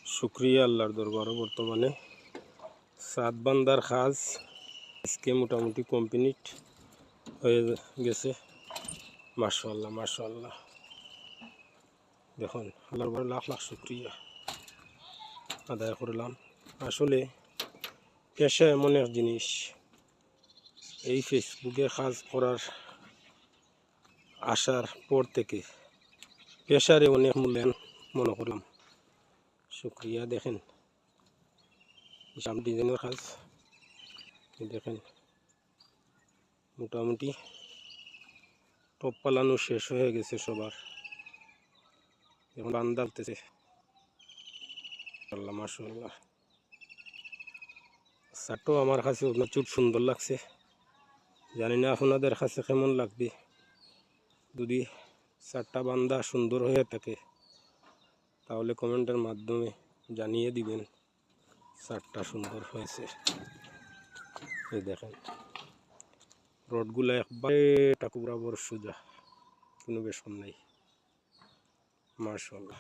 শুক্রিয়া আল্লাহর দরবারে বর্তমানে সাত বান্দার কাজ আজকে মোটামুটি কমপ্লিট হয়ে গেছে। মাশাআল্লাহ মাশাআল্লাহ, দেখুন আল্লাহর বড় লাখ লাখ শুক্রিয়া আদায় করলাম। আসলে পেশা এমন এক জিনিস, এই ফেসবুকে কাজ করার আসার পর থেকে পেশারে অনেক মূল্যায়ন মনে করলাম। শুক্রিয়া। দেখেন ডিজাইনের কাজ, দেখেন মোটামুটি টপ পালানো শেষ হয়ে গেছে সবার, এখন বান্দা উঠতেছে। আল্লাহ মাশাআল্লাহ, শার্টও আমার কাছে প্রচুর সুন্দর লাগছে। জানি না আপনাদের কাছে কেমন লাগবে। যদি শার্টটা বান্দা সুন্দর হয়ে থাকে তাহলে কমেন্টের মাধ্যমে জানিয়ে দিবেন শার্টটা সুন্দর হয়েছে। এই দেখেন রডগুলো একবারে টাকু বরাবর সোজা, কোনো বেশন নাই। মাশাআল্লাহ।